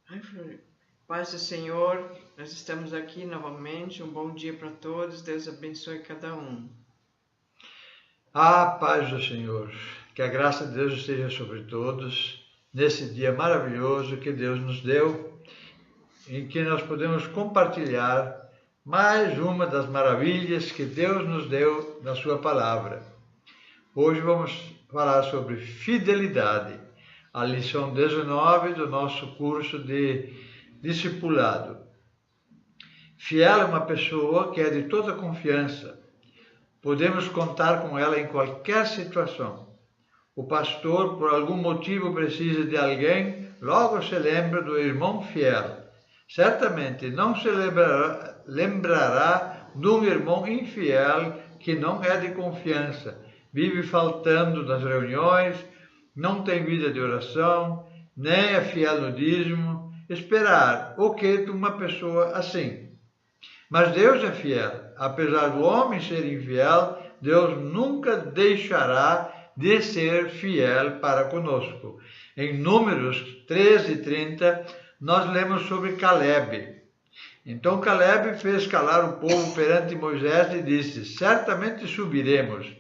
Ai, Flori. Paz do Senhor, nós estamos aqui novamente. Um bom dia para todos. Deus abençoe cada um. A paz do Senhor, que a graça de Deus esteja sobre todos, nesse dia maravilhoso que Deus nos deu, em que nós podemos compartilhar mais uma das maravilhas que Deus nos deu na sua palavra. Hoje vamos falar sobre fidelidade, a lição 19 do nosso curso de discipulado. Fiel é uma pessoa que é de toda confiança. Podemos contar com ela em qualquer situação. O pastor, por algum motivo, precisa de alguém, logo se lembra do irmão fiel. Certamente não se lembrará de um irmão infiel que não é de confiança, vive faltando nas reuniões, não tem vida de oração, nem é fiel no dízimo. Esperar o que de uma pessoa assim? Mas Deus é fiel. Apesar do homem ser infiel, Deus nunca deixará de ser fiel para conosco. Em Números 13:30, nós lemos sobre Caleb. Então Caleb fez calar o povo perante Moisés e disse: certamente subiremos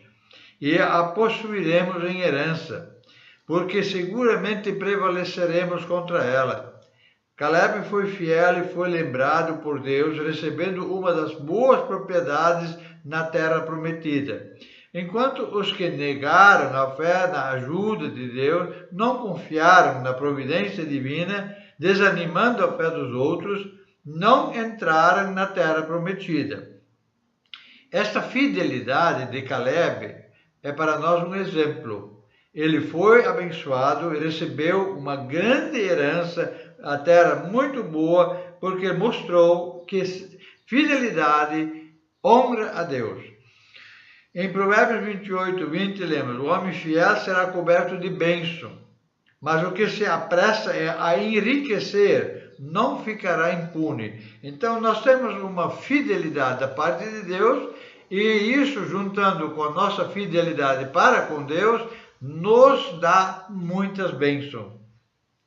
e a possuiremos em herança, porque seguramente prevaleceremos contra ela. Caleb foi fiel e foi lembrado por Deus, recebendo uma das boas propriedades na terra prometida. Enquanto os que negaram a fé na ajuda de Deus, não confiaram na providência divina, desanimando a fé dos outros, não entraram na terra prometida. Esta fidelidade de Caleb é para nós um exemplo. Ele foi abençoado e recebeu uma grande herança, a terra muito boa, porque mostrou que fidelidade honra a Deus. Em Provérbios 28:20 lemos: o homem fiel será coberto de bênção, mas o que se apressa a enriquecer não ficará impune. Então nós temos uma fidelidade da parte de Deus, e isso, juntando com a nossa fidelidade para com Deus, nos dá muitas bênçãos.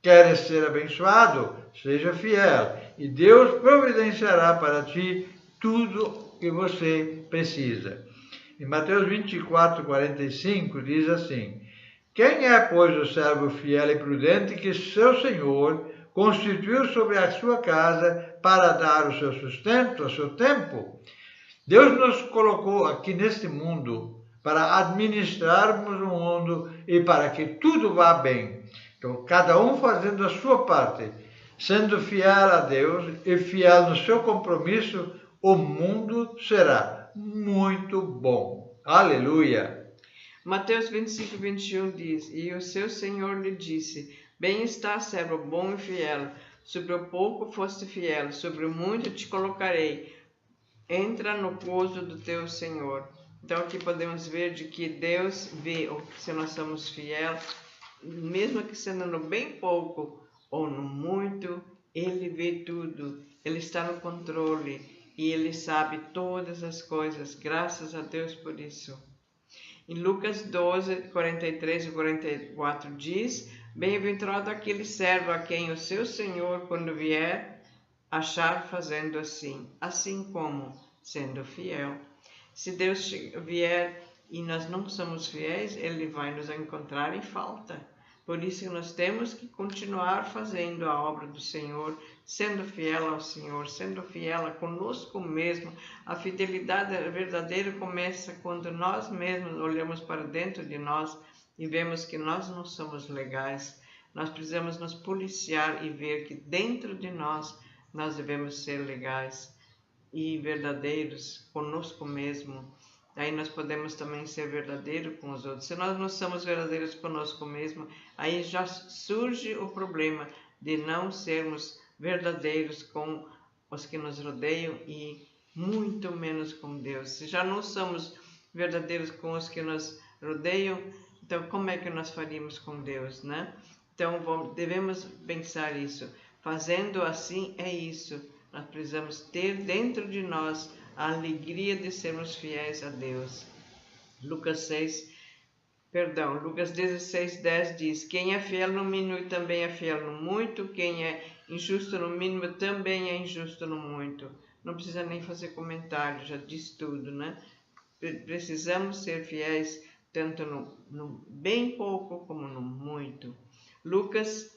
Queres ser abençoado? Seja fiel, e Deus providenciará para ti tudo que você precisa. Em Mateus 24:45 diz assim: quem é, pois, o servo fiel e prudente que seu Senhor constituiu sobre a sua casa para dar o seu sustento a seu tempo? Deus nos colocou aqui neste mundo para administrarmos o mundo e para que tudo vá bem. Então, cada um fazendo a sua parte, sendo fiel a Deus e fiel no seu compromisso, o mundo será muito bom. Aleluia! Mateus 25:21 diz: e o seu Senhor lhe disse: bem está, servo bom e fiel. Sobre o pouco foste fiel, sobre o muito te colocarei. Entra no gozo do teu Senhor. Então aqui podemos ver de que Deus vê se nós somos fiéis, mesmo que sendo no bem pouco ou no muito, Ele vê tudo, Ele está no controle e Ele sabe todas as coisas. Graças a Deus por isso. Em Lucas 12:43 e 44 diz: bem-aventurado aquele servo a quem o seu Senhor, quando vier, achar fazendo assim como sendo fiel. Se Deus vier e nós não somos fiéis, Ele vai nos encontrar em falta. Por isso nós temos que continuar fazendo a obra do Senhor, sendo fiel ao Senhor, sendo fiel a conosco mesmo. A fidelidade verdadeira começa quando nós mesmos olhamos para dentro de nós e vemos que nós não somos legais. Nós precisamos nos policiar e ver que dentro de nós devemos ser legais e verdadeiros conosco mesmo. Aí nós podemos também ser verdadeiros com os outros. Se nós não somos verdadeiros conosco mesmo, aí já surge o problema de não sermos verdadeiros com os que nos rodeiam e muito menos com Deus. Se já não somos verdadeiros com os que nos rodeiam, então como é que nós faríamos com Deus, né? Então devemos pensar isso. Fazendo assim é isso. Nós precisamos ter dentro de nós a alegria de sermos fiéis a Deus. Lucas 6, Perdão, Lucas 16:10 diz: quem é fiel no mínimo também é fiel no muito, quem é injusto no mínimo também é injusto no muito. Não precisa nem fazer comentário, já diz tudo, né? Precisamos ser fiéis tanto no bem pouco como no muito. Lucas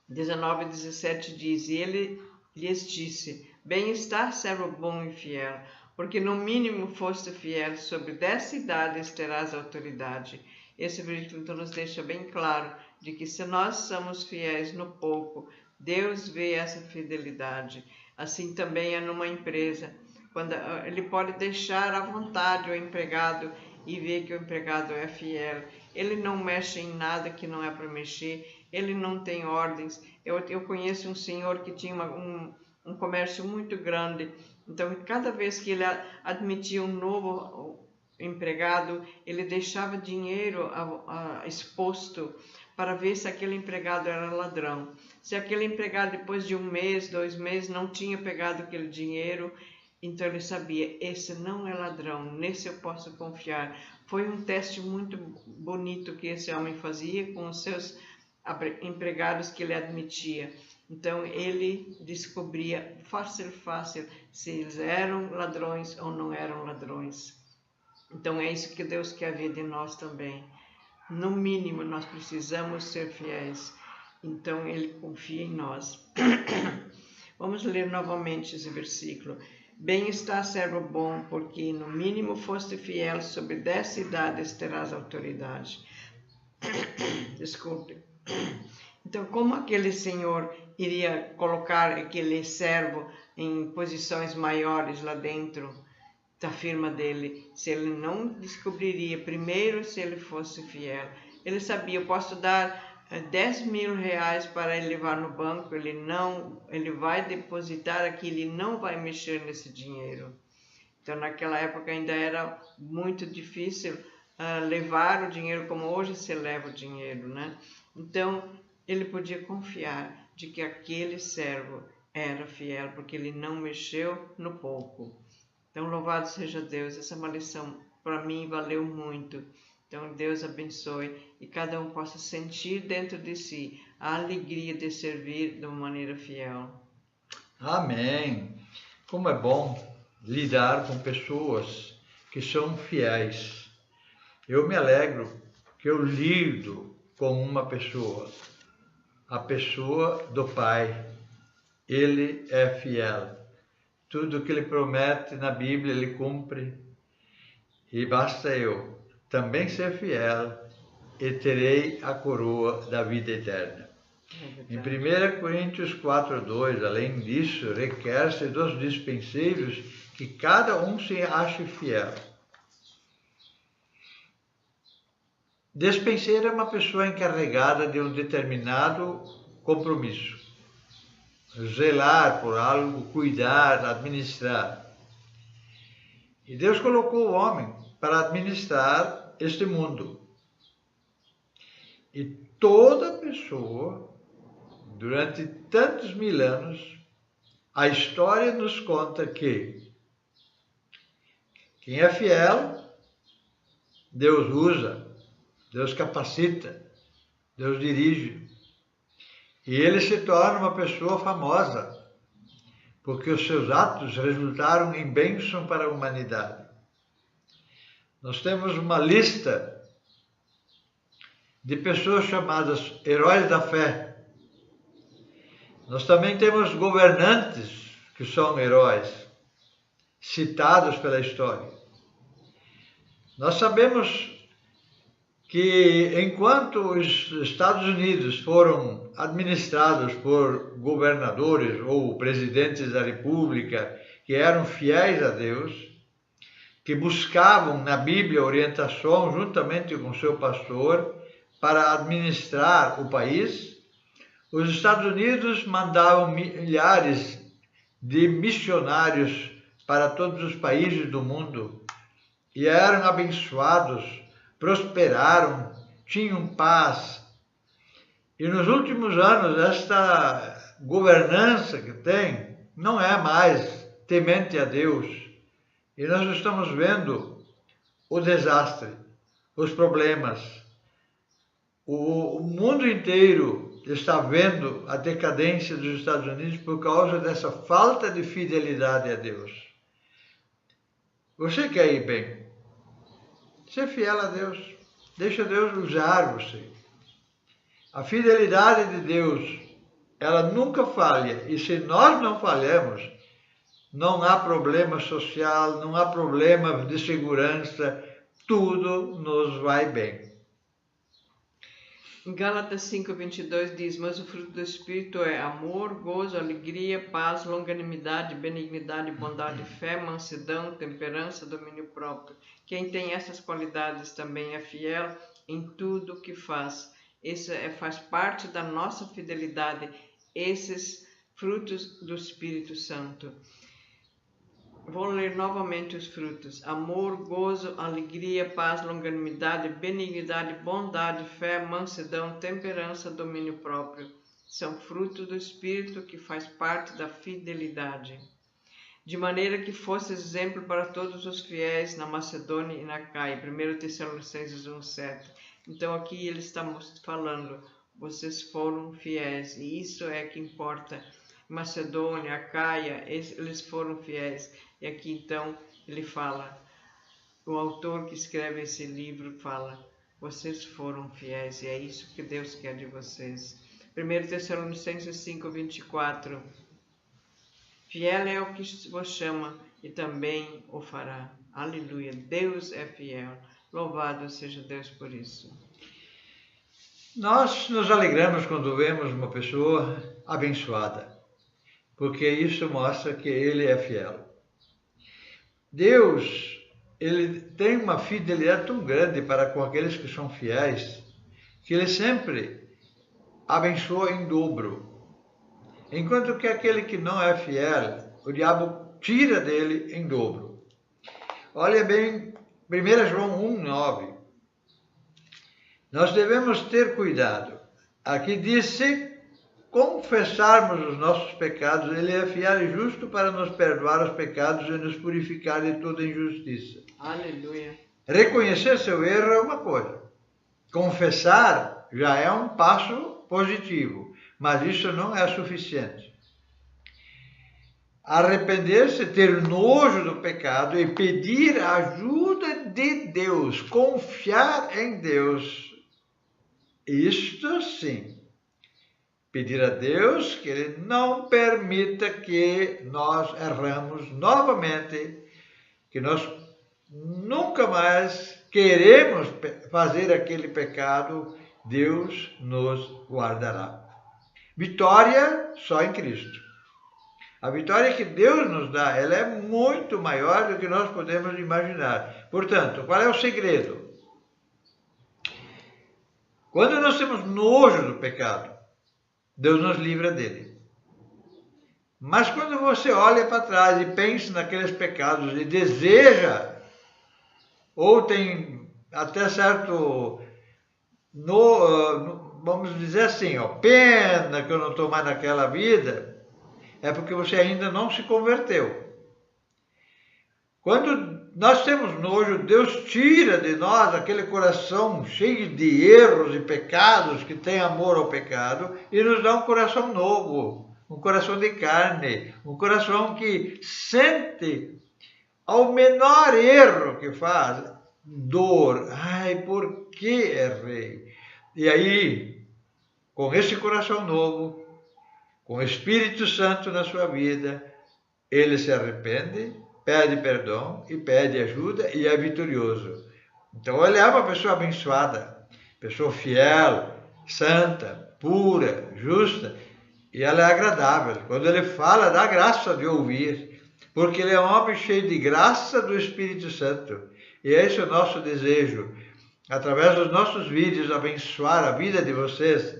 19:17 diz: e ele lhes disse: bem está, servo bom e fiel, porque no mínimo foste fiel, sobre 10 cidades terás autoridade. Esse versículo então nos deixa bem claro de que se nós somos fiéis no pouco, Deus vê essa fidelidade. Assim também é numa empresa, quando ele pode deixar à vontade o empregado e ver que o empregado é fiel. Ele não mexe em nada que não é para mexer, ele não tem ordens. Eu conheço um senhor que tinha um comércio muito grande, então cada vez que ele admitia um novo empregado, ele deixava dinheiro exposto para ver se aquele empregado era ladrão. Se aquele empregado depois de 1 mês, 2 meses não tinha pegado aquele dinheiro, então ele sabia, esse não é ladrão, nesse eu posso confiar. Foi um teste muito bonito que esse homem fazia com os seus empregados que ele admitia. Então ele descobria fácil se eles eram ladrões ou não eram ladrões. Então é isso que Deus quer ver de nós também. No mínimo nós precisamos ser fiéis. Então ele confia em nós. Vamos ler novamente esse versículo. Bem está, servo bom, porque no mínimo foste fiel, sobre 10 cidades terás autoridade. Desculpe. Então, como aquele senhor iria colocar aquele servo em posições maiores lá dentro da firma dele, se ele não descobriria primeiro se ele fosse fiel? Ele sabia, eu posso dar 10 mil reais para ele levar no banco, ele vai depositar aqui, ele não vai mexer nesse dinheiro. Então naquela época ainda era muito difícil levar o dinheiro como hoje se leva o dinheiro, né? Então ele podia confiar de que aquele servo era fiel, porque ele não mexeu no pouco. Então louvado seja Deus, essa é uma lição para mim valeu muito. Então Deus abençoe e cada um possa sentir dentro de si a alegria de servir de uma maneira fiel. Amém. Como é bom lidar com pessoas que são fiéis. Eu me alegro que eu lido com uma pessoa, a pessoa do Pai. Ele é fiel. Tudo que ele promete na Bíblia ele cumpre. E basta eu também ser fiel e terei a coroa da vida eterna. Em 1 Coríntios 4:2, além disso, requer-se dos dispenseiros que cada um se ache fiel. Dispenseiro é uma pessoa encarregada de um determinado compromisso. Zelar por algo, cuidar, administrar. E Deus colocou o homem para administrar este mundo. E toda pessoa, durante tantos mil anos, a história nos conta que quem é fiel, Deus usa, Deus capacita, Deus dirige. E ele se torna uma pessoa famosa, porque os seus atos resultaram em bênção para a humanidade. Nós temos uma lista de pessoas chamadas heróis da fé. Nós também temos governantes que são heróis, citados pela história. Nós sabemos que enquanto os Estados Unidos foram administrados por governadores ou presidentes da República que eram fiéis a Deus, que buscavam na Bíblia orientação juntamente com seu pastor para administrar o país, os Estados Unidos mandavam milhares de missionários para todos os países do mundo e eram abençoados, prosperaram, tinham paz. E nos últimos anos, esta governança que tem não é mais temente a Deus. E nós estamos vendo o desastre. os problemas. O mundo inteiro está vendo a decadência dos Estados Unidos por causa dessa falta de fidelidade a Deus. Você quer ir bem? Ser fiel a Deus. Deixa Deus usar você. A fidelidade de Deus, ela nunca falha. E se nós não falhamos, não há problema social, não há problema de segurança, tudo nos vai bem. Em Gálatas 5:22 diz: mas o fruto do Espírito é amor, gozo, alegria, paz, longanimidade, benignidade, bondade, fé, mansidão, temperança, domínio próprio. Quem tem essas qualidades também é fiel em tudo o que faz. Isso faz parte da nossa fidelidade, esses frutos do Espírito Santo. Vou ler novamente os frutos: amor, gozo, alegria, paz, longanimidade, benignidade, bondade, fé, mansidão, temperança, domínio próprio. São frutos do Espírito que faz parte da fidelidade. De maneira que fosse exemplo para todos os fiéis na Macedônia e na Caia. 1 Tessalonicenses 1:7. Então aqui ele está falando, vocês foram fiéis, e isso é que importa. Macedônia, Caia, eles foram fiéis. E aqui então ele fala, o autor que escreve esse livro fala, vocês foram fiéis, e é isso que Deus quer de vocês. 1 Tessalonicenses 5:24. Fiel é o que vos chama e também o fará. Aleluia, Deus é fiel. Louvado seja Deus por isso. Nós nos alegramos quando vemos uma pessoa abençoada, porque isso mostra que Ele é fiel. Deus, Ele tem uma fidelidade tão grande para com aqueles que são fiéis, que Ele sempre abençoa em dobro. Enquanto que aquele que não é fiel, o diabo tira dele em dobro. Olha bem, 1 João 1:9. Nós devemos ter cuidado. Aqui diz, se confessarmos os nossos pecados, Ele é fiel e justo para nos perdoar os pecados e nos purificar de toda injustiça. Aleluia. Reconhecer seu erro é uma coisa. Confessar já é um passo positivo, mas isso não é suficiente. Arrepender-se, ter nojo do pecado e pedir a ajuda de Deus, confiar em Deus. Isto sim. Pedir a Deus que Ele não permita que nós erramos novamente, que nós nunca mais queremos fazer aquele pecado, Deus nos guardará. Vitória só em Cristo. A vitória que Deus nos dá, ela é muito maior do que nós podemos imaginar. Portanto, qual é o segredo? Quando nós temos nojo do pecado, Deus nos livra dele. Mas quando você olha para trás e pensa naqueles pecados e deseja, ou tem até certo, vamos dizer assim, pena que eu não estou mais naquela vida, é porque você ainda não se converteu. Quando nós temos nojo, Deus tira de nós aquele coração cheio de erros e pecados, que tem amor ao pecado, e nos dá um coração novo, um coração de carne, um coração que sente ao menor erro que faz, dor. Ai, por que errei? E aí, com esse coração novo, com o Espírito Santo na sua vida, ele se arrepende, pede perdão e pede ajuda e é vitorioso. Então ele é uma pessoa abençoada, pessoa fiel, santa, pura, justa, e ela é agradável. Quando ele fala, dá graça de ouvir, porque ele é um homem cheio de graça do Espírito Santo. E esse é o nosso desejo, através dos nossos vídeos, abençoar a vida de vocês,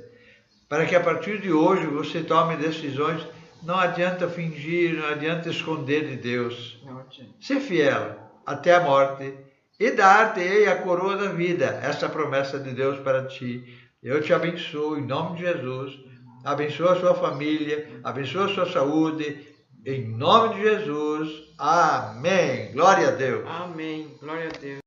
para que a partir de hoje você tome decisões. Não adianta fingir, não adianta esconder de Deus. Ser fiel até a morte e dar-te a coroa da vida. Essa é a promessa de Deus para ti. Eu te abençoo em nome de Jesus. Abençoa a sua família, abençoa a sua saúde. Em nome de Jesus. Amém. Glória a Deus. Amém. Glória a Deus.